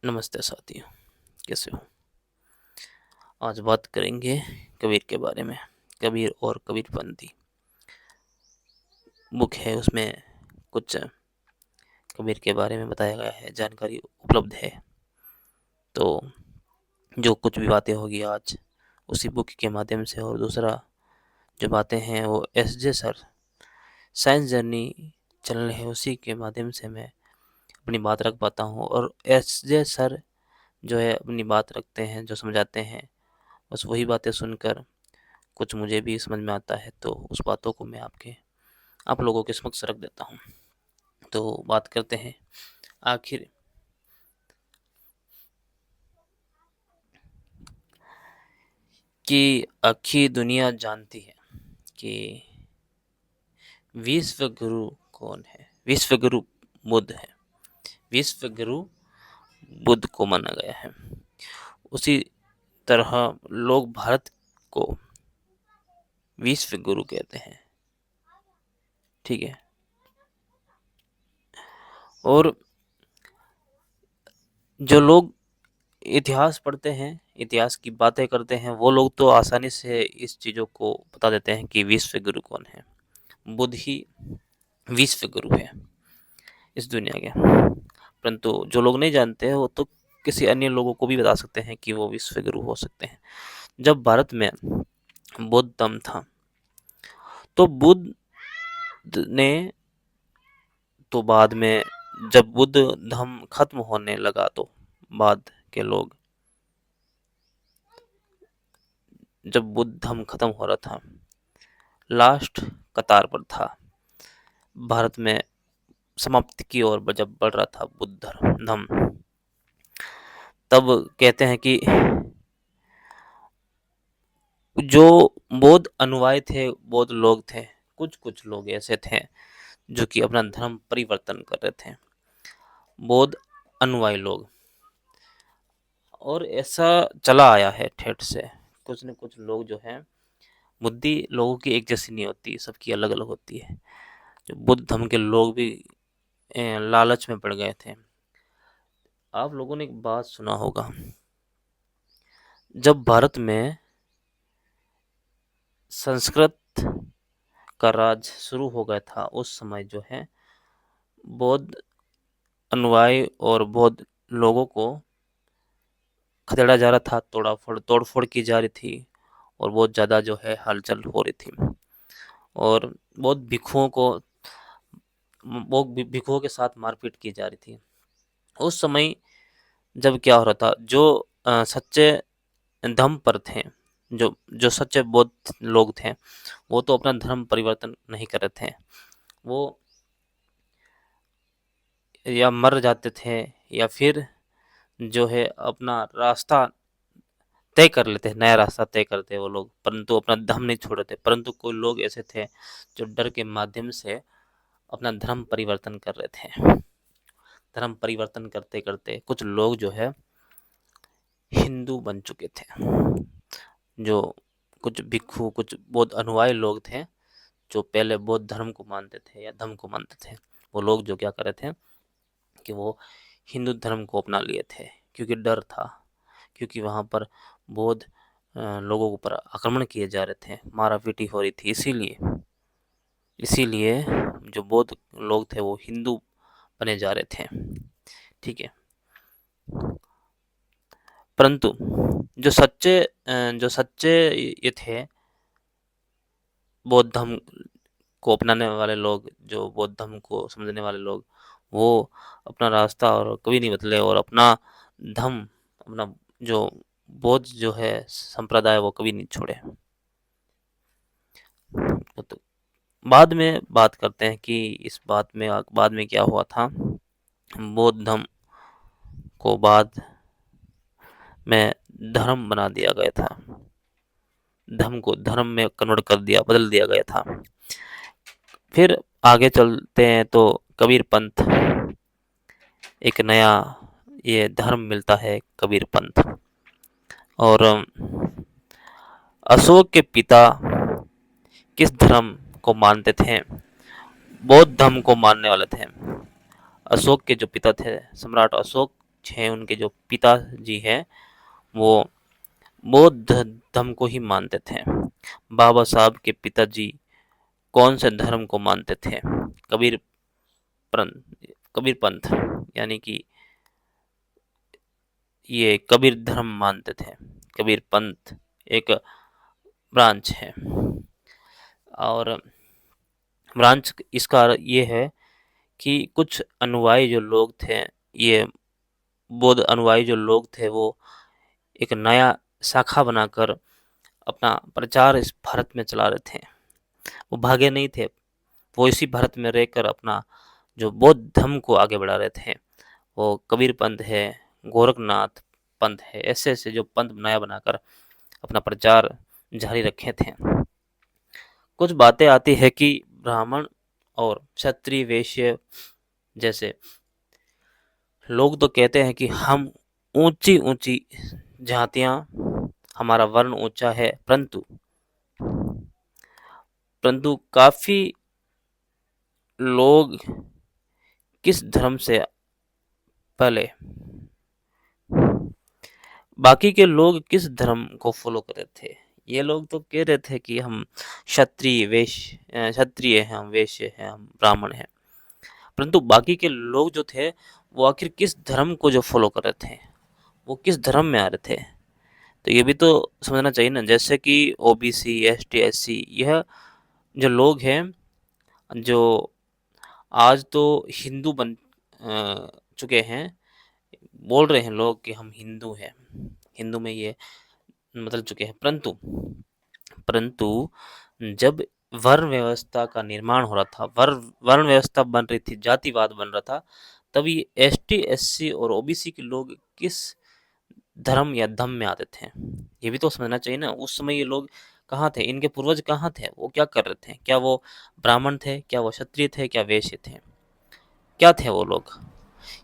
नमस्ते साथियों, कैसे हो? आज बात करेंगे कबीर के बारे में। कबीर और कबीरपंथी बुक है, उसमें कुछ कबीर के बारे में बताया गया है, जानकारी उपलब्ध है। तो जो कुछ भी बातें होगी आज उसी बुक के माध्यम से, और दूसरा जो बातें हैं वो SJ. Sir science journey channel है, उसी के माध्यम से मैं अपनी बात रख पाता हूँ। और एस.जे. सर जो है अपनी बात रखते हैं, जो समझाते हैं, बस वही बातें सुनकर कुछ मुझे भी समझ में आता है, तो उस बातों को मैं आप लोगों के समक्ष रख देता हूँ। तो बात करते हैं आखिर कि आखिर दुनिया जानती है कि विश्व गुरु कौन है। विश्व गुरु बुद्ध है। विश्व गुरु बुद्ध को माना गया है। उसी तरह लोग भारत को विश्व गुरु कहते हैं। ठीक है। और जो लोग इतिहास पढ़ते हैं, इतिहास की बातें करते हैं, वो लोग तो आसानी से इस चीज़ों को बता देते हैं कि विश्व गुरु कौन है। बुद्ध ही विश्व गुरु है इस दुनिया के। परंतु जो लोग नहीं जानते हैं वो तो किसी अन्य लोगों को भी बता सकते हैं कि वो विश्व गुरु हो सकते हैं। जब भारत में बौद्ध धर्म था तो बुद्ध ने तो बाद में, जब बुद्ध धर्म खत्म होने लगा तो बाद के लोग, जब बुद्ध धर्म खत्म हो रहा था, लास्ट कतार पर था, भारत में समाप्ति की ओर जब बढ़ रहा था बुद्ध धर्म, तब कहते हैं कि जो बौद्ध अनुयायी थे, बौद्ध लोग थे, कुछ कुछ लोग ऐसे थे जो कि अपना धर्म परिवर्तन कर रहे थे, बौद्ध अनुयायी लोग। और ऐसा चला आया है ठेठ से। कुछ न कुछ लोग जो हैं, बुद्धि लोगों की एक जैसी नहीं होती, सबकी अलग अलग होती है। जो बुद्ध धर्म के लोग भी लालच में पड़ गए थे। आप लोगों ने एक बात सुना होगा, जब भारत में संस्कृत का राज शुरू हो गया था, उस समय जो है बौद्ध अनुयायी और बौद्ध लोगों को खदेड़ा जा रहा था, तोड़फोड़ की जा रही थी, और बहुत ज़्यादा जो है हलचल हो रही थी। और बहुत भिखुओं के साथ मारपीट की जा रही थी। उस समय जब क्या हो रहा था, जो सच्चे धर्म पर थे, जो जो सच्चे बौद्ध लोग थे, वो तो अपना धर्म परिवर्तन नहीं कर रहे थे। वो या मर जाते थे, या फिर जो है अपना रास्ता तय कर लेते, नया रास्ता तय करते वो लोग, परंतु अपना धर्म नहीं छोड़ रहे थे। परंतु कोई लोग ऐसे थे जो डर के माध्यम से अपना धर्म परिवर्तन कर रहे थे। धर्म परिवर्तन करते करते कुछ लोग जो है हिंदू बन चुके थे। जो कुछ भिक्षु, कुछ बौद्ध अनुयायी लोग थे, जो पहले बौद्ध धर्म को मानते थे या धर्म को मानते थे, वो लोग जो क्या कर रहे थे कि वो हिंदू धर्म को अपना लिए थे, क्योंकि डर था, क्योंकि वहाँ पर बौद्ध लोगों के ऊपर आक्रमण किए जा रहे थे, मारा पीटी हो रही थी। इसीलिए जो बौद्ध लोग थे वो हिंदू बने जा रहे थे। ठीक है। परंतु जो सच्चे ये थे, बौद्ध धर्म को अपनाने वाले लोग, जो बौद्ध धर्म को समझने वाले लोग, वो अपना रास्ता और कभी नहीं बदले, और अपना धर्म, अपना जो बौद्ध जो है संप्रदाय, वो कभी नहीं छोड़े। तो बाद में बात करते हैं कि इस बात में बाद में क्या हुआ था। बौद्ध धर्म को बाद में धर्म बना दिया गया था, धर्म को धर्म में कन्वर्ट कर दिया, बदल दिया गया था। फिर आगे चलते हैं तो कबीर पंथ, एक नया ये धर्म मिलता है, कबीर पंथ। और अशोक के पिता किस धर्म को मानते थे? बौद्ध धर्म को मानने वाले थे। अशोक के जो पिता थे, सम्राट अशोक, हैं उनके जो पिताजी हैं वो बौद्ध धर्म को ही मानते थे। बाबा साहब के पिताजी कौन से धर्म को मानते थे? कबीर पंथ, कबीर पंथ, यानी कि ये कबीर धर्म मानते थे। कबीर पंथ एक ब्रांच है, और ब्रांच इसका ये है कि कुछ अनुयायी जो लोग थे, ये बौद्ध अनुयायी जो लोग थे, वो एक नया शाखा बनाकर अपना प्रचार इस भारत में चला रहे थे। वो भागे नहीं थे, वो इसी भारत में रहकर अपना जो बौद्ध धर्म को आगे बढ़ा रहे थे। वो कबीर पंथ है, गोरखनाथ पंथ है, ऐसे ऐसे जो पंथ नया बनाकर अपना प्रचार जारी रखे थे। कुछ बातें आती है कि ब्राह्मण और क्षत्रिय वैश्य जैसे लोग तो कहते हैं कि हम ऊंची ऊंची जातियां, हमारा वर्ण ऊंचा है, परंतु परंतु काफी लोग किस धर्म से पहले बाकी के लोग किस धर्म को फॉलो कर रहे थे? ये लोग तो कह रहे थे कि हम क्षत्रिय हैं, हम वैश्य हैं, हम ब्राह्मण हैं, परंतु बाकी के लोग जो थे वो आखिर किस धर्म को जो फॉलो कर रहे थे, वो किस धर्म में आ रहे थे? तो ये भी तो समझना चाहिए ना। जैसे कि ओबीसी, एसटी, एससी, यह जो लोग हैं, जो आज तो हिंदू बन चुके हैं, बोल रहे हैं लोग कि हम हिंदू हैं, हिंदू में ये बदल चुके हैं, परंतु परंतु जब वर्ण व्यवस्था का निर्माण हो रहा था, वर्ण व्यवस्था बन रही थी, जातिवाद बन रहा था, तब ये एसटी, एससी और ओबीसी के लोग किस धर्म या धम में आते थे? ये भी तो समझना चाहिए ना। उस समय ये लोग कहाँ थे? इनके पूर्वज कहाँ थे? वो क्या कर रहे थे? क्या वो ब्राह्मण थे? क्या वो क्षत्रिय थे? क्या वैश्य थे? क्या थे वो लोग?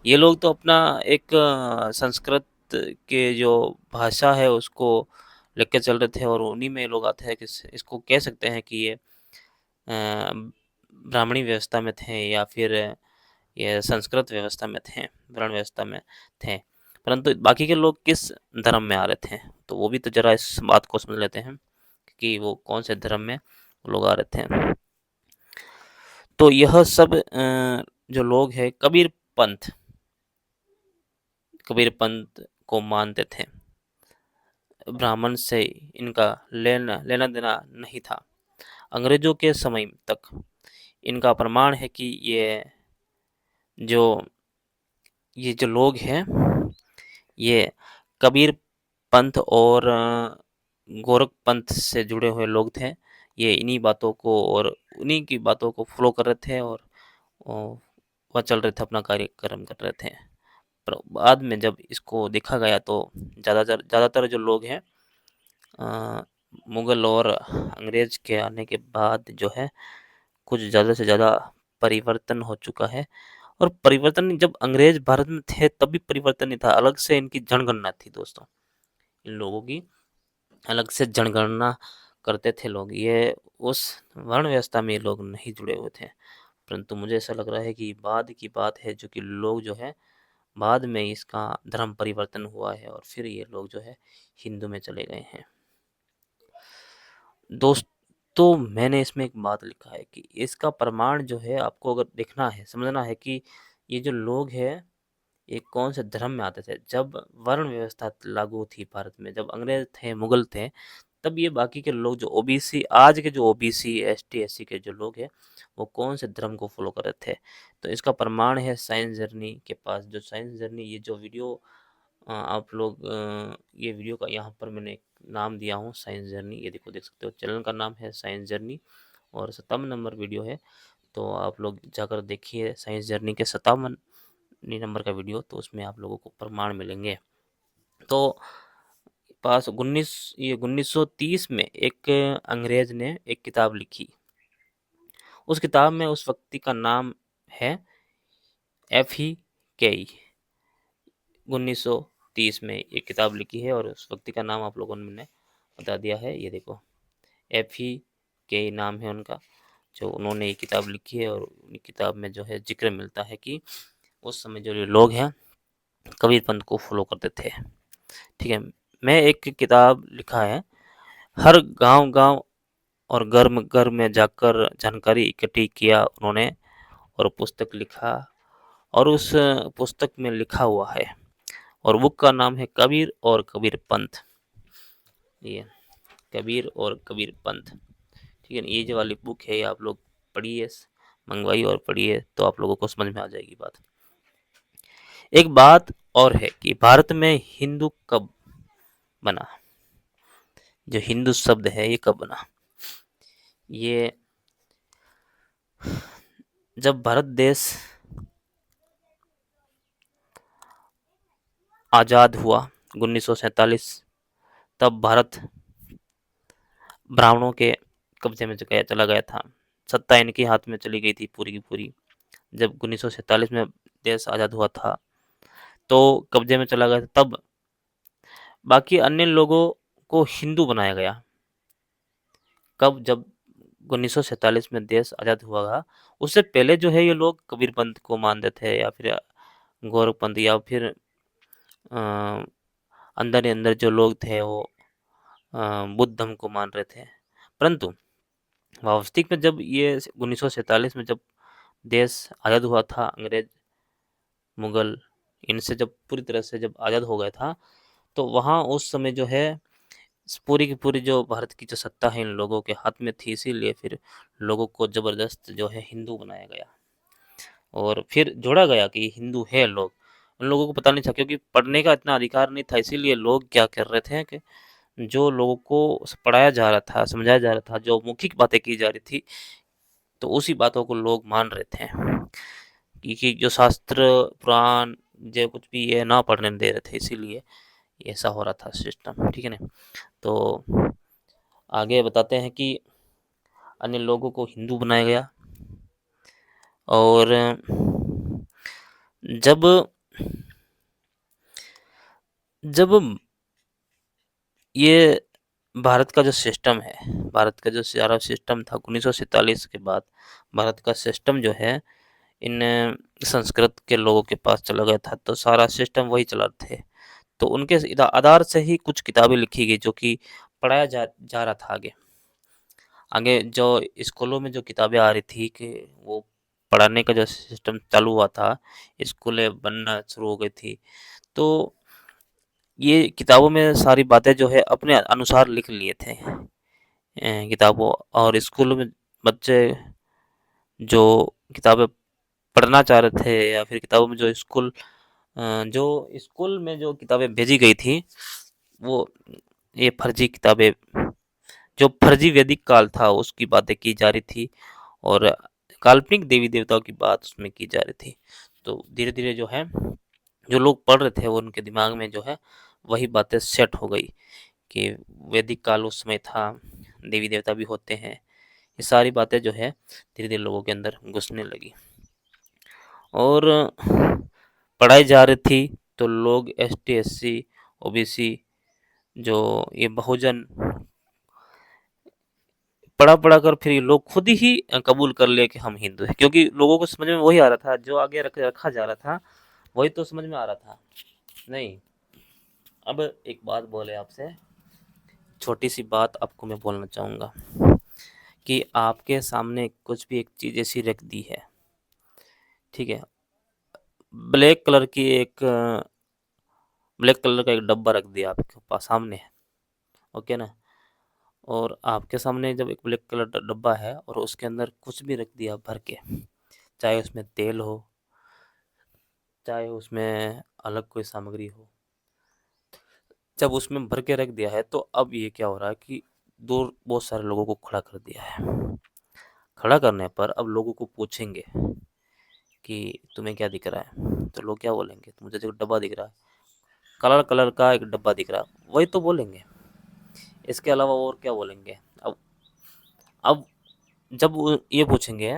ये लोग तो अपना एक संस्कृत के जो भाषा है उसको लेके चल रहे थे, और उन्हीं में ये लोग आते हैं कि इसको कह सकते हैं कि ये ब्राह्मणी व्यवस्था में थे, या फिर ये संस्कृत व्यवस्था में थे, वर्ण व्यवस्था में थे। परंतु बाकी के लोग किस धर्म में आ रहे थे? तो वो भी तो जरा इस बात को समझ लेते हैं कि वो कौन से धर्म में लोग आ रहे थे। तो यह सब जो लोग हैं कबीर पंथ को मानते थे। ब्राह्मण से इनका लेना लेना देना नहीं था। अंग्रेजों के समय तक इनका प्रमाण है कि जो ये जो लोग हैं, ये कबीर पंथ और गोरख पंथ से जुड़े हुए लोग थे। ये इन्हीं बातों को और उन्हीं की बातों को फॉलो कर रहे थे, और वह चल रहे थे, अपना कार्यक्रम कर रहे थे। पर बाद में जब इसको देखा गया तो ज़्यादातर जो लोग हैं, मुगल और अंग्रेज के आने के बाद जो है कुछ ज़्यादा से ज़्यादा परिवर्तन हो चुका है। और परिवर्तन जब अंग्रेज भारत में थे तब भी परिवर्तन नहीं था, अलग से इनकी जनगणना थी दोस्तों। इन लोगों की अलग से जनगणना करते थे लोग। ये उस वर्ण व्यवस्था में ये लोग नहीं जुड़े हुए थे। परंतु मुझे ऐसा लग रहा है कि बाद की बात है, जो कि लोग जो है बाद में इसका धर्म परिवर्तन हुआ है, और फिर ये लोग जो है हिंदू में चले गए हैं। दोस्तों, मैंने इसमें एक बात लिखा है कि इसका प्रमाण जो है आपको अगर देखना है, समझना है कि ये जो लोग हैं ये कौन से धर्म में आते थे। जब वर्ण व्यवस्था लागू थी भारत में, जब अंग्रेज थे, मुगल थे, तब ये बाकी के लोग जो ओबीसी, आज के जो ओबीसी, एसटी, एससी के जो लोग हैं, वो कौन से धर्म को फॉलो कर रहे थे? तो इसका प्रमाण है साइंस जर्नी के पास। जो साइंस जर्नी, ये जो वीडियो आप लोग ये वीडियो का यहाँ पर मैंने एक नाम दिया हूँ, साइंस जर्नी। ये देखो, देख सकते हो, चैनल का नाम है साइंस जर्नी, और 57 नंबर वीडियो है। तो आप लोग जाकर देखिए साइंस जर्नी के 57 नंबर का वीडियो, तो उसमें आप लोगों को प्रमाण मिलेंगे। तो पास 1930 में एक अंग्रेज ने एक किताब लिखी। उस किताब में उस व्यक्ति का नाम है एफ ही केई। 1930 में एक किताब लिखी है, और उस व्यक्ति का नाम आप लोगों ने मैंने बता दिया है। ये देखो, एफ ही केई नाम है उनका, जो उन्होंने ये किताब लिखी है। और किताब में जो है जिक्र मिलता है कि उस समय जो लोग हैं कबीर पंथ को फॉलो करते थे। ठीक है, मैं एक किताब लिखा है, हर गांव-गांव और घर में जाकर जानकारी इकट्ठी किया उन्होंने और पुस्तक लिखा, और उस पुस्तक में लिखा हुआ है, और बुक का नाम है कबीर और कबीर पंथ। ये कबीर और कबीर पंथ, ठीक है ना? ये जो वाली बुक है, ये आप लोग पढ़िए, मंगवाइए और पढ़िए, तो आप लोगों को समझ में आ जाएगी बात। एक बात और है कि भारत में हिंदू कब बना? जो हिंदू शब्द है ये कब बना? ये जब भारत देश आज़ाद हुआ 1947, तब भारत ब्राह्मणों के कब्जे में चला गया था। सत्ता इनके हाथ में चली गई थी पूरी की पूरी। जब 1947 में देश आज़ाद हुआ था, तो कब्जे में चला गया था। तब बाकी अन्य लोगों को हिंदू बनाया गया। कब? जब 1947 में देश आज़ाद हुआ था। उससे पहले जो है ये लोग कबीर पंथ को मानते थे, या फिर गौरव पंथ, या फिर अंदर ही अंदर जो लोग थे वो बुद्ध धर्म को मान रहे थे। परंतु वास्तविक में जब ये 1947 में जब देश आज़ाद हुआ था, अंग्रेज मुगल इनसे जब पूरी तरह से जब आज़ाद हो गया था, तो वहाँ उस समय जो है पूरी की पूरी जो भारत की जो सत्ता है इन लोगों के हाथ में थी, इसीलिए फिर लोगों को जबरदस्त जो है हिंदू बनाया गया, और फिर जोड़ा गया कि हिंदू है लोग। उन लोगों को पता नहीं था, क्योंकि पढ़ने का इतना अधिकार नहीं था, इसीलिए लोग क्या कर रहे थे कि जो लोगों को पढ़ाया जा रहा था, समझाया जा रहा था, जो मौखिक बातें की जा रही थी, तो उसी बातों को लोग मान रहे थे, कि जो शास्त्र पुराण जो कुछ भी ये ना पढ़ने दे रहे थे, इसीलिए ऐसा हो रहा था सिस्टम। ठीक है ना? तो आगे बताते हैं कि अन्य लोगों को हिंदू बनाया गया, और जब जब ये भारत का जो सिस्टम है, भारत का जो सारा सिस्टम था 1947 के बाद, भारत का सिस्टम जो है इन संस्कृत के लोगों के पास चला गया था, तो सारा सिस्टम वही चला थे। तो उनके आधार से ही कुछ किताबें लिखी गई, जो कि पढ़ाया जा रहा था आगे। आगे जो स्कूलों में जो किताबें आ रही थी, कि वो पढ़ाने का जो सिस्टम चालू हुआ था, स्कूलें बनना शुरू हो गई थी, तो ये किताबों में सारी बातें जो है अपने अनुसार लिख लिए थे किताबों, और स्कूलों में बच्चे जो किताबें पढ़ना चाह रहे थे, या फिर किताबों में जो स्कूल में जो किताबें भेजी गई थी, वो ये फर्जी किताबें, जो फर्जी वैदिक काल था उसकी बातें की जा रही थी, और काल्पनिक देवी देवताओं की बात उसमें की जा रही थी। तो धीरे धीरे जो है जो लोग पढ़ रहे थे, वो उनके दिमाग में जो है वही बातें सेट हो गई, कि वैदिक काल उस समय था, देवी देवता भी होते हैं। ये सारी बातें जो है धीरे धीरे लोगों के अंदर घुसने लगी, और पढ़ाई जा रही थी, तो लोग एसटी, एससी, ओबीसी, जो ये बहुजन, पढ़ा पढ़ा कर फिर ये लोग खुद ही कबूल कर ले कि हम हिंदू हैं, क्योंकि लोगों को समझ में वही आ रहा था, जो आगे रखा जा रहा था वही तो समझ में आ रहा था। नहीं, अब एक बात बोले आपसे, छोटी सी बात आपको मैं बोलना चाहूँगा, कि आपके सामने कुछ भी एक चीज़ ऐसी रख दी है, ठीक है, ब्लैक कलर की एक ब्लैक कलर का एक डब्बा रख दिया आपके पास सामने, ओके ना, और आपके सामने जब एक ब्लैक कलर का डब्बा है, और उसके अंदर कुछ भी रख दिया भर के, चाहे उसमें तेल हो, चाहे उसमें अलग कोई सामग्री हो, जब उसमें भर के रख दिया है, तो अब ये क्या हो रहा है कि बहुत सारे लोगों को खड़ा कर दिया है। खड़ा करने पर अब लोगों को पूछेंगे कि तुम्हें क्या दिख रहा है, तो लोग क्या बोलेंगे? मुझे जो डब्बा दिख रहा है, कलर कलर का एक डब्बा दिख रहा है, वही तो बोलेंगे। इसके अलावा और क्या बोलेंगे? अब जब वो ये पूछेंगे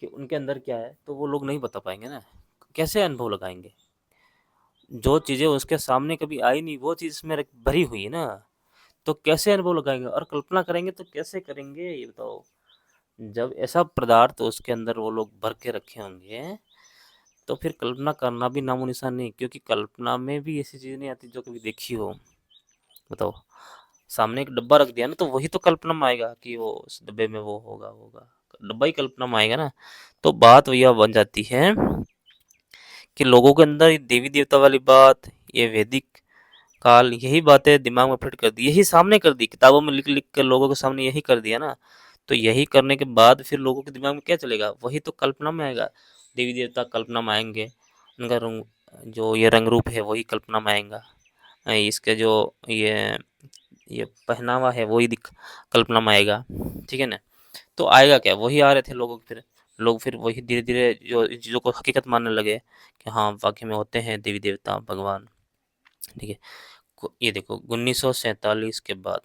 कि उनके अंदर क्या है, तो वो लोग नहीं बता पाएंगे ना, कैसे अनुभव लगाएंगे? जो चीजें उसके सामने कभी आई नहीं, वो चीज इसमें भरी हुई है ना, तो कैसे अनुभव लगाएंगे, और कल्पना करेंगे तो कैसे करेंगे, ये बताओ? जब ऐसा पदार्थ उसके अंदर वो लोग भर के रखे होंगे, तो फिर कल्पना करना भी नामो निशान नहीं, क्योंकि कल्पना में भी ऐसी चीज़ नहीं आती जो कभी देखी हो। बताओ, सामने एक डब्बा रख दिया ना, तो वही तो कल्पना में आएगा कि वो उस डब्बे में वो होगा होगा, डब्बा ही कल्पना में आएगा ना। तो बात वही बन जाती है कि लोगों के अंदर ये देवी देवता वाली बात, ये वैदिक काल, यही बातें दिमाग में फिट कर दी, यही सामने कर दी, किताबों में लिख लिख कर लोगों के सामने यही कर दिया ना। तो यही करने के बाद फिर लोगों के दिमाग में क्या चलेगा, वही तो कल्पना में आएगा। देवी देवता कल्पना में आएंगे, उनका रंग, जो ये रंग रूप है वही कल्पना में आएगा, इसके जो ये पहनावा है वही कल्पना में आएगा, ठीक है ना। तो आएगा क्या, वही आ रहे थे लोगों, फिर लोग फिर वही धीरे धीरे जो इन चीज़ों को हकीकत मानने लगे कि हाँ वाकई में होते हैं देवी देवता भगवान, ठीक है। ये देखो 1947 के बाद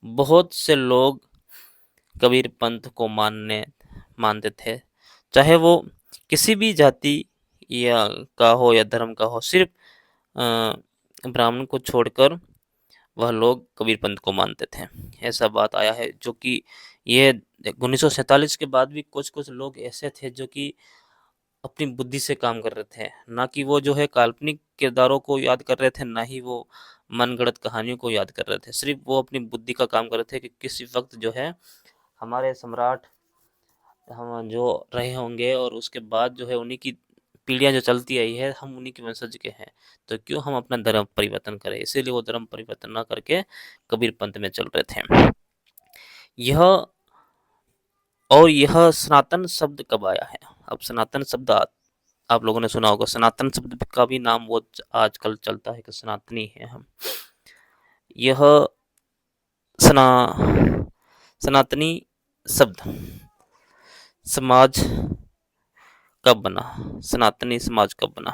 बहुत से लोग कबीर पंथ को मानते थे, चाहे वो किसी भी जाति या का हो या धर्म का हो, सिर्फ ब्राह्मण को छोड़कर वह लोग कबीर पंथ को मानते थे। ऐसा बात आया है, जो कि ये 1947 के बाद भी कुछ कुछ लोग ऐसे थे जो कि अपनी बुद्धि से काम कर रहे थे, ना कि वो जो है काल्पनिक किरदारों को याद कर रहे थे, ना ही वो मनगढ़ंत कहानियों को याद कर रहे थे। सिर्फ वो अपनी बुद्धि का काम कर रहे थे कि किसी वक्त जो है हमारे सम्राट हम जो रहे होंगे और उसके बाद जो है उन्हीं की पीढ़ियां जो चलती आई है, हम उन्हीं के वंशज के हैं, तो क्यों हम अपना धर्म परिवर्तन करें। इसीलिए वो धर्म परिवर्तन ना करके कबीर पंथ में चल रहे थे। यह और यह सनातन शब्द कब आया है? अब सनातन शब्द आप लोगों ने सुना होगा, सनातन शब्द का भी नाम वो आजकल चलता है कि सनातनी है हम। यह सना सनातनी शब्द समाज कब बना, सनातनी समाज कब बना?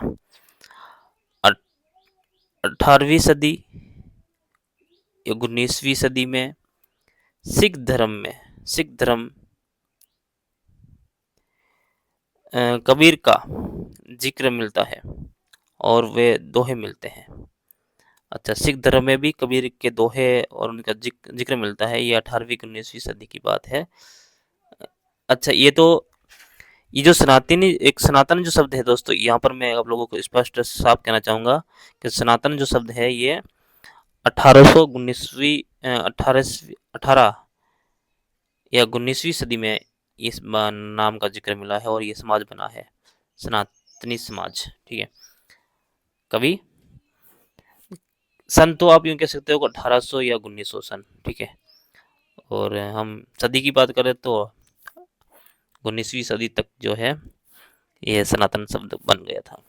18वीं सदी या 19वीं सदी में सिख धर्म कबीर का जिक्र मिलता है और वे दोहे मिलते हैं। अच्छा, सिख धर्म में भी कबीर के दोहे और उनका जिक्र मिलता है, ये 18वीं 19वीं सदी की बात है। अच्छा, ये जो सनातन जो शब्द है दोस्तों, यहाँ पर मैं आप लोगों को स्पष्ट साफ कहना चाहूँगा कि सनातन जो शब्द है ये 1819वीं 18 या 19वीं सदी में इस नाम का जिक्र मिला है और ये समाज बना है, सनातनी समाज, ठीक है। कभी सन तो आप यूँ कह सकते हो 1800 या 1900 सन, ठीक है। और हम सदी की बात करें तो 19वीं सदी तक जो है ये सनातन शब्द बन गया था।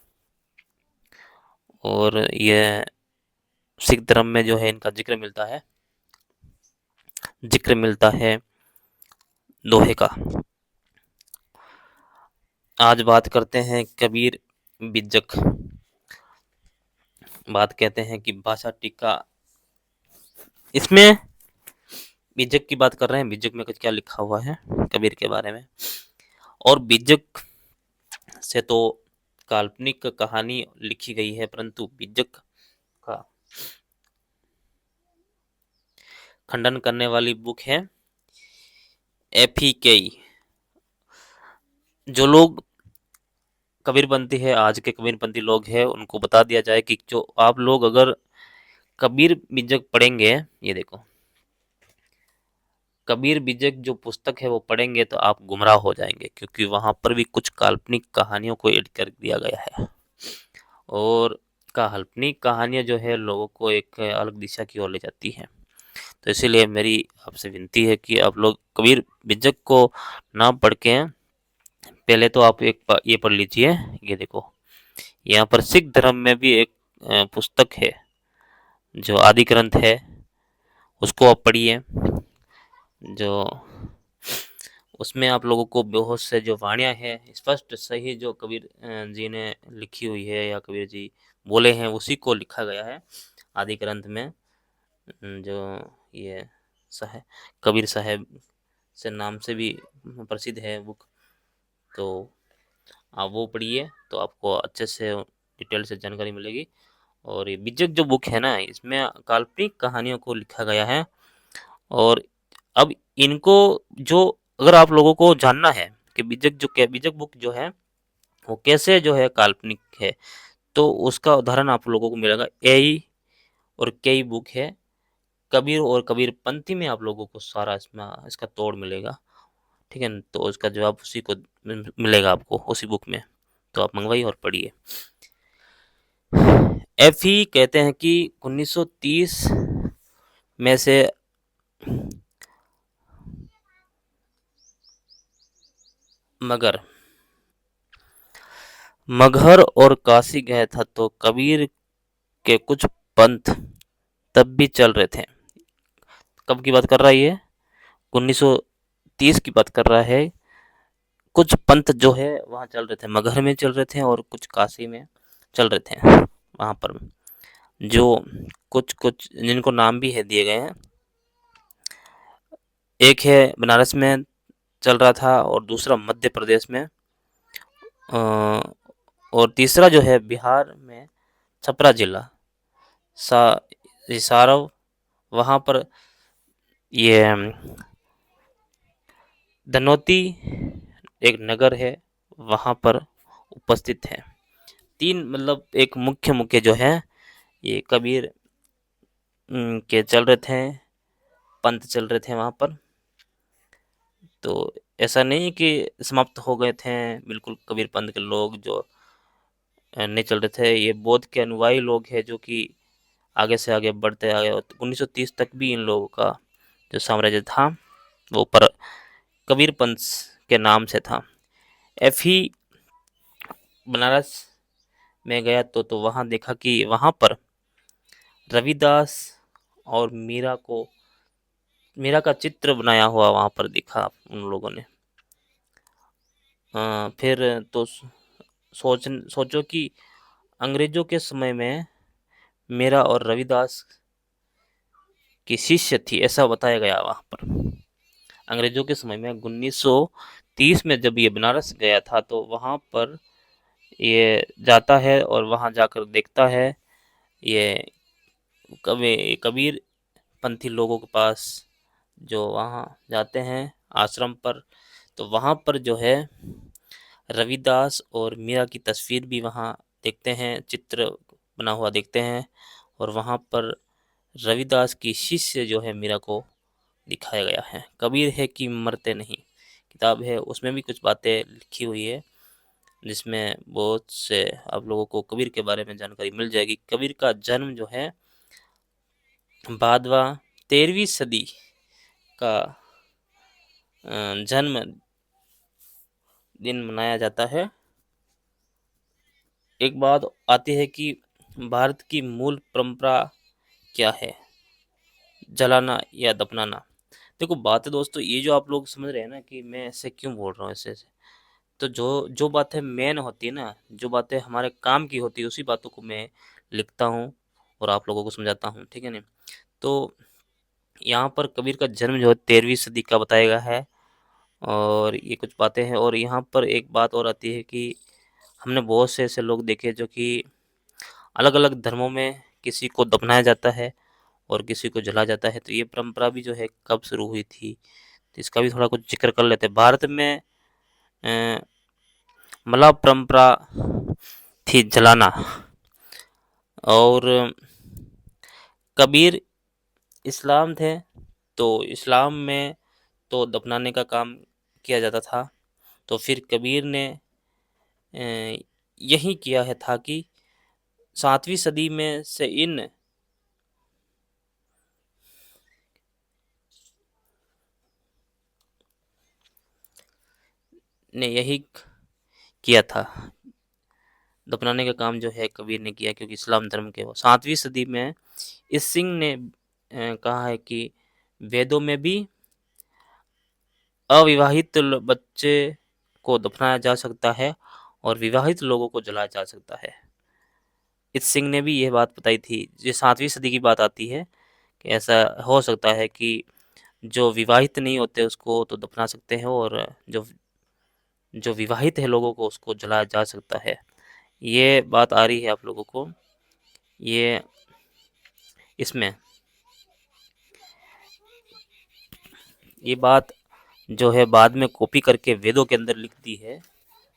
और ये सिख धर्म में जो है इनका जिक्र मिलता है दोहे का। आज बात करते हैं कबीर बिज्जक। बात कहते हैं कि भाषा टीका, इसमें बिज्जक की बात कर रहे हैं। बिज्जक में कुछ क्या लिखा हुआ है कबीर के बारे में। और बिज्जक से तो काल्पनिक कहानी लिखी गई है, परंतु बिज्जक का खंडन करने वाली बुक है एफीकेई। जो लोग कबीरपंथी है, आज के कबीरपंथी लोग हैं, उनको बता दिया जाए कि जो आप लोग अगर कबीर बिज्जक पढ़ेंगे, ये देखो कबीर बिज्जक जो पुस्तक है वो पढ़ेंगे तो आप गुमराह हो जाएंगे, क्योंकि वहां पर भी कुछ काल्पनिक कहानियों को एड कर दिया गया है। और काल्पनिक कहानियां जो है लोगों को एक अलग दिशा की ओर ले जाती है। तो इसीलिए मेरी आपसे विनती है कि आप लोग कबीर बिज्जक को ना पढ़ के पहले तो आप ये पढ़ लीजिए। ये देखो यहाँ पर सिख धर्म में भी एक पुस्तक है जो आदि ग्रंथ है, उसको आप पढ़िए। जो उसमें आप लोगों को बहुत से जो वाणियाँ हैं स्पष्ट सही जो कबीर जी ने लिखी हुई है या कबीर जी बोले हैं, उसी को लिखा गया है आदि ग्रंथ में। जो ये कबीर साहब से नाम से भी प्रसिद्ध है बुक। तो आप वो पढ़िए तो आपको अच्छे से डिटेल से जानकारी मिलेगी। और ये बिज्जक जो बुक है ना, इसमें काल्पनिक कहानियों को लिखा गया है। और अब इनको जो अगर आप लोगों को जानना है कि बिज्जक बुक जो है वो कैसे जो है काल्पनिक है, तो उसका उदाहरण आप लोगों को मिलेगा एई और केई बुक है, कबीर और कबीर पंथी में आप लोगों को सारा इसमें इसका तोड़ मिलेगा, ठीक है न? तो इसका जवाब उसी को मिलेगा आपको उसी बुक में, तो आप मंगवाइए और पढ़िए। एफी कहते हैं कि 1930 में से मगहर और काशी गया था, तो कबीर के कुछ पंथ तब भी चल रहे थे। कब की बात कर रहा है ये? 1930 की बात कर रहा है। कुछ पंथ जो है वहाँ चल रहे थे, मगहर में चल रहे थे और कुछ काशी में चल रहे थे। वहाँ पर जो कुछ कुछ जिनको नाम भी है दिए गए हैं, एक है बनारस में चल रहा था और दूसरा मध्य प्रदेश में, और तीसरा जो है बिहार में छपरा जिला सारव, वहाँ पर ये धनौती एक नगर है, वहाँ पर उपस्थित है। तीन मतलब एक मुख्य मुख्य जो है ये कबीर के चल रहे थे, पंथ चल रहे थे वहाँ पर। तो ऐसा नहीं कि समाप्त हो गए थे बिल्कुल कबीर पंथ के लोग जो नहीं चल रहे थे, ये बौद्ध के अनुयायी लोग हैं जो कि आगे से आगे बढ़ते आए, और 1930 तक भी इन लोगों का जो साम्राज्य था वो पर कबीर पंथ के नाम से था। एफ ही बनारस में गया तो वहाँ देखा कि वहाँ पर रविदास और मीरा का चित्र बनाया हुआ वहाँ पर दिखा उन लोगों ने। फिर तो सोचो कि अंग्रेजों के समय में मीरा और रविदास की शिष्य थी, ऐसा बताया गया वहाँ पर। अंग्रेजों के समय में 1930 में जब ये बनारस गया था तो वहाँ पर ये जाता है और वहाँ जाकर देखता है ये कबीर पंथी लोगों के पास, जो वहाँ जाते हैं आश्रम पर, तो वहाँ पर जो है रविदास और मीरा की तस्वीर भी वहाँ देखते हैं, चित्र बना हुआ देखते हैं, और वहाँ पर रविदास की शिष्य जो है मीरा को दिखाया गया है। कबीर है कि मरते नहीं किताब है, उसमें भी कुछ बातें लिखी हुई है जिसमें बहुत से आप लोगों को कबीर के बारे में जानकारी मिल जाएगी। कबीर का जन्म जो है भादवा 13वीं सदी का जन्म दिन मनाया जाता है। एक बात आती है कि भारत की मूल परंपरा क्या है, जलाना या दफनाना। देखो बात है दोस्तों, ये जो आप लोग समझ रहे हैं ना कि मैं ऐसे क्यों बोल रहा हूँ ऐसे ऐसे, तो जो जो बातें मेन होती है ना, जो बातें हमारे काम की होती है, उसी बातों को मैं लिखता हूँ और आप लोगों को समझाता हूँ, ठीक है ना। तो यहाँ पर कबीर का जन्म जो है 13वीं सदी का बताया गया है, और ये कुछ बातें हैं। और यहाँ पर एक बात और आती है कि हमने बहुत से ऐसे लोग देखे जो कि अलग अलग धर्मों में किसी को दफनाया जाता है और किसी को जलाया जाता है, तो ये परंपरा भी जो है कब शुरू हुई थी, तो इसका भी थोड़ा कुछ जिक्र कर लेते हैं। भारत में मला परंपरा थी जलाना, और कबीर इस्लाम थे, तो इस्लाम में तो दफनाने का काम किया जाता था। तो फिर कबीर ने यही किया है था कि 7वीं सदी में से इन ने यही किया था, दफनाने का काम जो है कबीर ने किया, क्योंकि इस्लाम धर्म के वो 7वीं सदी में इस सिंह ने कहा है कि वेदों में भी अविवाहित बच्चे को दफनाया जा सकता है और विवाहित लोगों को जलाया जा सकता है। इस सिंह ने भी यह बात बताई थी। ये 7वीं सदी की बात आती है कि ऐसा हो सकता है कि जो विवाहित नहीं होते उसको तो दफना सकते हैं, और जो जो विवाहित है लोगों को उसको जलाया जा सकता है। ये बात आ रही है आप लोगों को, ये इसमें ये बात जो है बाद में कॉपी करके वेदों के अंदर लिख दी है,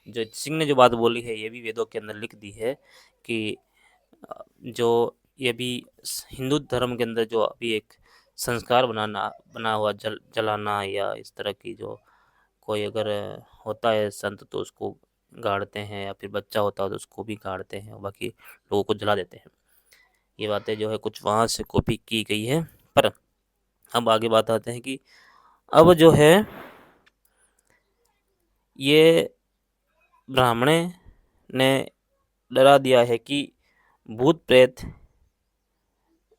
जो सिंह ने जो बात बोली है ये भी वेदों के अंदर लिख दी है कि जो ये भी हिंदू धर्म के अंदर जो अभी एक संस्कार बना हुआ जलाना या इस तरह की जो कोई अगर होता है संत तो उसको गाड़ते हैं, या फिर बच्चा होता है तो उसको भी गाड़ते हैं, बाकी लोगों को जला देते हैं। ये बातें जो है कुछ वहाँ से कॉपी की गई है। पर अब आगे बात आते हैं कि अब जो है ये ब्राह्मणे ने डरा दिया है कि भूत प्रेत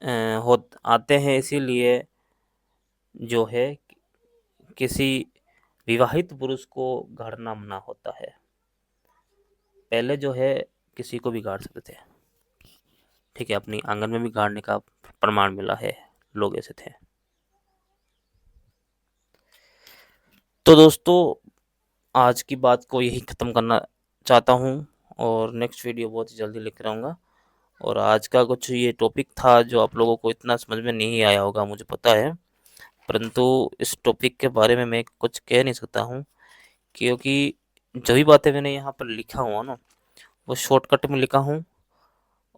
हो आते हैं, इसीलिए जो है किसी विवाहित पुरुष को गाड़ना मना होता है। पहले जो है किसी को भी गाड़ सकते थे, ठीक है, अपनी आंगन में भी गाड़ने का प्रमाण मिला है, लोग ऐसे थे। तो दोस्तों आज की बात को यही ख़त्म करना चाहता हूँ और नेक्स्ट वीडियो बहुत ही जल्दी लेकर आऊँगा। और आज का कुछ ये टॉपिक था जो आप लोगों को इतना समझ में नहीं आया होगा मुझे पता है, परंतु इस टॉपिक के बारे में मैं कुछ कह नहीं सकता हूँ, क्योंकि जो भी बातें मैंने यहाँ पर लिखा हुआ ना वो शॉर्टकट में लिखा हूँ,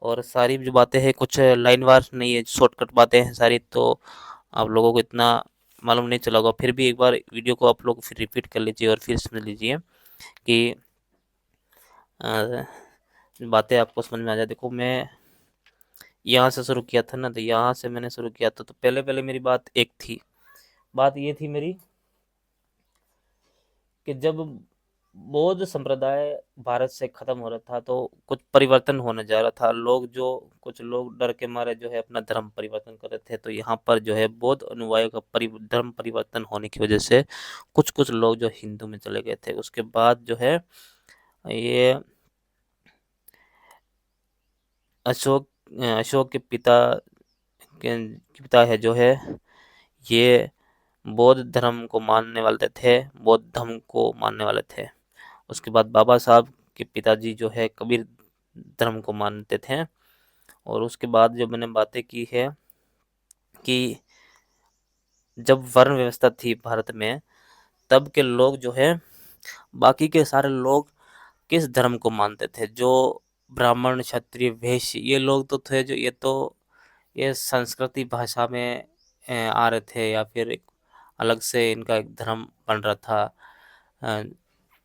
और सारी जो बातें हैं कुछ लाइन वार नहीं है, शॉर्टकट बातें हैं सारी, तो आप लोगों को इतना मालूम नहीं चला होगा। फिर भी एक बार वीडियो को आप लोग फिर रिपीट कर लीजिए और फिर समझ लीजिए कि बातें आपको समझ में आ जाए। देखो मैं यहाँ से शुरू किया था ना, तो यहाँ से मैंने शुरू किया था, तो पहले पहले मेरी बात एक थी, बात ये थी मेरी कि जब बौद्ध संप्रदाय भारत से खत्म हो रहा था तो कुछ परिवर्तन होने जा रहा था। कुछ लोग डर के मारे जो है अपना धर्म परिवर्तन कर रहे थे, तो यहाँ पर जो है बौद्ध अनुयायियों का धर्म परिवर्तन होने की वजह से कुछ कुछ लोग जो हिंदू में चले गए थे। उसके बाद जो है ये अशोक अशोक के पिता है जो है ये बौद्ध धर्म को मानने वाले थे, बौद्ध धर्म को मानने वाले थे। उसके बाद बाबा साहब के पिताजी जो है कबीर धर्म को मानते थे। और उसके बाद जो मैंने बातें की है कि जब वर्ण व्यवस्था थी भारत में, तब के लोग जो है बाकी के सारे लोग किस धर्म को मानते थे, जो ब्राह्मण क्षत्रिय वैश्य ये लोग तो थे, जो ये संस्कृति भाषा में आ रहे थे, या फिर एक अलग से इनका एक धर्म बन रहा था।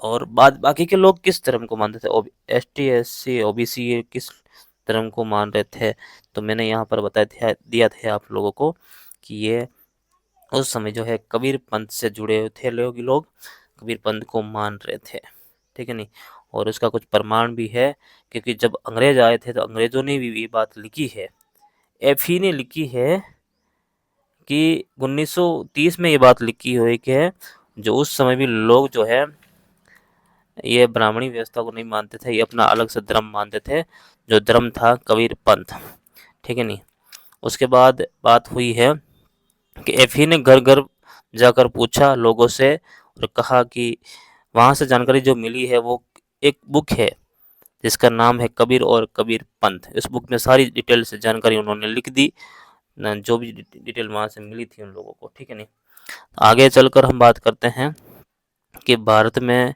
और बाकी के लोग किस धर्म को मानते थे, ST SC OBC ये किस धर्म को मान रहे थे, तो मैंने यहाँ पर दिया था आप लोगों को कि ये उस समय जो है कबीर पंथ से जुड़े हुए थे लोग कबीर पंथ को मान रहे थे, ठीक है नहीं। और उसका कुछ प्रमाण भी है, क्योंकि जब अंग्रेज आए थे तो अंग्रेजों ने भी ये बात लिखी है, एफी ने लिखी है कि 1930 में ये बात लिखी हुई कि है जो उस समय भी लोग जो है ये ब्राह्मणी व्यवस्था को नहीं मानते थे, ये अपना अलग से धर्म मानते थे, जो धर्म था कबीर पंथ, ठीक है नहीं। उसके बाद बात हुई है कि एफी ने घर घर जाकर पूछा लोगों से और कहा कि वहाँ से जानकारी जो मिली है वो एक बुक है जिसका नाम है कबीर और कबीर पंथ। इस बुक में सारी डिटेल से जानकारी उन्होंने लिख दी, जो भी डिटेल वहाँ से मिली थी उन लोगों को, ठीक है नहीं। आगे चलकर हम बात करते हैं कि भारत में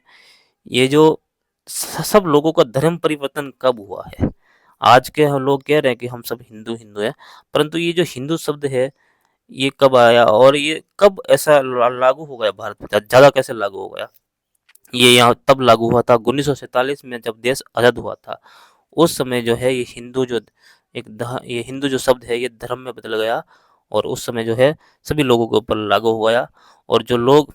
ये जो सब लोगों का धर्म परिवर्तन कब हुआ है। आज के हम लोग कह रहे हैं कि हम सब हिंदू हिंदू हैं, परंतु ये जो हिंदू शब्द है ये कब आया और ये कब ऐसा लागू हो गया भारत में, ज़्यादा कैसे लागू हो गया। ये यहाँ तब लागू हुआ था 1947 में, जब देश आज़ाद हुआ था। उस समय जो है ये हिंदू जो शब्द है ये धर्म में बदल गया, और उस समय जो है सभी लोगों के ऊपर लागू हो गया। और जो लोग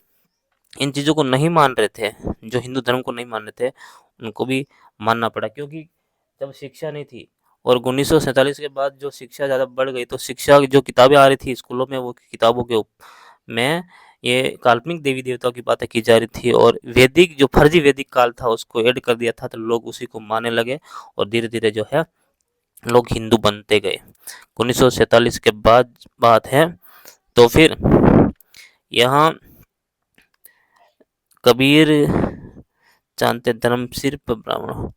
इन चीज़ों को नहीं मान रहे थे, जो हिंदू धर्म को नहीं मान रहे थे, उनको भी मानना पड़ा, क्योंकि जब शिक्षा नहीं थी। और 1947 के बाद जो शिक्षा ज़्यादा बढ़ गई, तो शिक्षा की जो किताबें आ रही थी स्कूलों में, वो किताबों के में ये काल्पनिक देवी देवताओं की बातें की जा रही थी, और वैदिक जो फर्जी वैदिक काल था उसको ऐड कर दिया था, तो लोग उसी को मानने लगे और धीरे धीरे जो है लोग हिंदू बनते गए। 1947 के बाद बात है। तो फिर यहाँ कबीर जानते धर्म सिर्फ ब्राह्मण,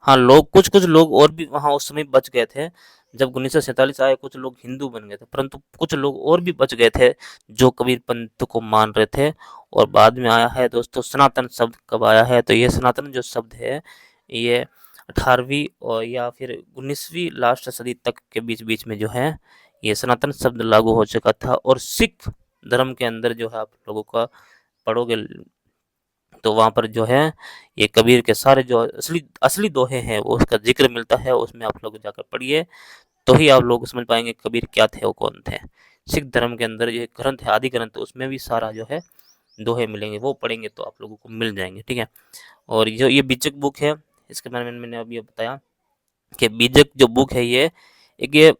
हाँ, लोग कुछ-कुछ लोग और भी वहाँ उस समय बच गए थे। जब 1947 आए कुछ लोग हिंदू बन गए थे, परंतु कुछ लोग और भी बच गए थे, जो कबीर पंथ को मान रहे थे। और बाद में आया है दोस्तों सनातन शब्द कब आया है, तो ये सनातन जो शब्द है, ये 18वीं और या फिर 19वीं लास्ट सदी तक के बीच-बीच में जो है, ये सनातन शब्द लागू हो चुका था। और सिख धर्म के अंदर जो है आप लोगों का पढ़ोगे तो वहाँ पर जो है ये कबीर के सारे जो असली असली दोहे हैं वो उसका जिक्र मिलता है, उसमें आप लोग जाकर पढ़िए, तो ही आप लोग समझ पाएंगे कबीर क्या थे, वो कौन थे। सिख धर्म के अंदर ये ग्रंथ है, आदि ग्रंथ, उसमें भी सारा जो है दोहे मिलेंगे, वो पढ़ेंगे तो आप लोगों को मिल जाएंगे, ठीक है। और जो ये बीजक बुक है, इसके बारे में मैंने अभी बताया कि बीजक जो बुक है ये ये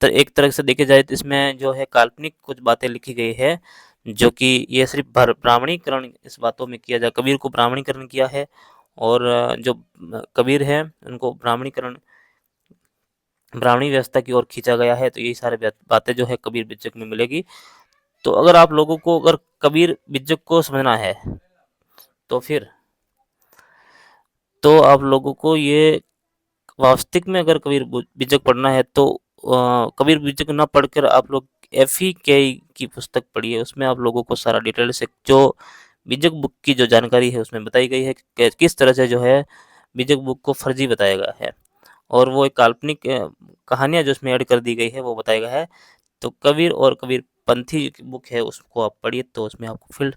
एक तरह से देखे जाए तो इसमें जो है काल्पनिक कुछ बातें लिखी गई है, जो कि ये सिर्फ ब्राह्मणीकरण इस बातों में किया जाए, कबीर को ब्राह्मणीकरण किया है। और जो कबीर है उनको ब्राह्मणी व्यवस्था की ओर खींचा गया है, तो यही सारे बातें जो है कबीर बिज्जक में मिलेगी। तो अगर आप लोगों को अगर कबीर बिज्जक को समझना है तो फिर तो आप लोगों को ये वास्तविक में अगर कबीर बीजक पढ़ना है तो कबीर बीजक ना पढ़कर आप लोग एफई के की पुस्तक पढ़िए, उसमें आप लोगों को सारा डिटेल से जो बीजक बुक की जो जानकारी है उसमें बताई गई है कि किस तरह से जो है बीजक बुक को फर्जी बताया गया है, और वो एक काल्पनिक कहानियां जो उसमें ऐड कर दी गई है वो बताया गया है। तो कबीर और कबीर पंथी बुक है उसको आप पढ़िए, तो उसमें आपको फिर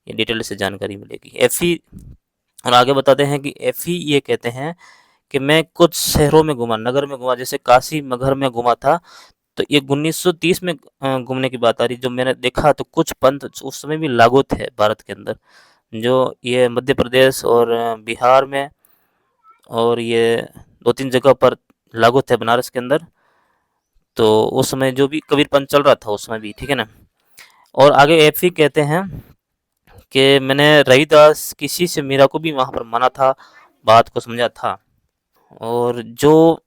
डिटेल से जानकारी मिलेगी। एफई और आगे बताते हैं कि एफई ये कहते हैं कि मैं कुछ शहरों में घूमा, नगर में घूमा, जैसे काशी मगहर में घूमा था। तो ये 1930 में घूमने की बात आ रही, जो मैंने देखा तो कुछ पंथ उस समय भी लागू थे भारत के अंदर, जो ये मध्य प्रदेश और बिहार में, और ये 2-3 जगह पर लागू थे बनारस के अंदर। तो उस समय जो भी कबीर पंथ चल रहा था उस समय भी, ठीक है ना। और आगे एफी कहते हैं कि मैंने रविदास की शिष्य मीरा को भी वहां पर माना था, बात को समझा था। और जो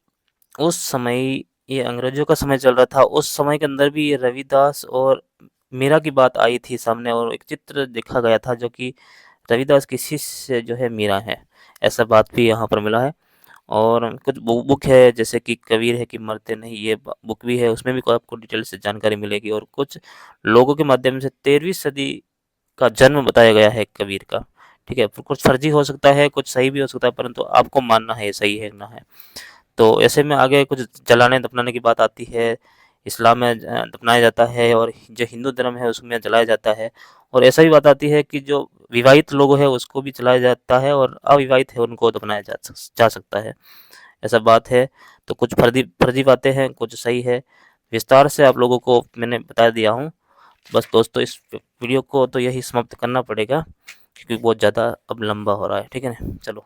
उस समय ये अंग्रेजों का समय चल रहा था, उस समय के अंदर भी ये रविदास और मीरा की बात आई थी सामने, और एक चित्र देखा गया था जो कि रविदास की शिष्य जो है मीरा है, ऐसा बात भी यहाँ पर मिला है। और कुछ बुक है जैसे कि कबीर है कि मरते नहीं, ये बुक भी है, उसमें भी आपको डिटेल से जानकारी मिलेगी। और कुछ लोगों के माध्यम से 13वीं सदी का जन्म बताया गया है कबीर का, ठीक है। कुछ फर्जी हो सकता है, कुछ सही भी हो सकता है, परंतु आपको मानना है सही है ना है। तो ऐसे में आगे कुछ जलाने दफनाने की बात आती है, इस्लाम में दफनाया जाता है, और जो हिंदू धर्म है उसमें जलाया जाता है। और ऐसा भी बात आती है कि जो विवाहित लोग है उसको भी जलाया जाता है, और अविवाहित है उनको दफनाया जा सकता है, ऐसा बात है। तो कुछ फर्जी फर्जी बातें हैं, कुछ सही है। विस्तार से आप लोगों को मैंने बता दिया हूँ। बस दोस्तों इस वीडियो को तो यही समाप्त करना पड़ेगा, क्योंकि बहुत ज़्यादा अब लंबा हो रहा है, ठीक है ना। चलो।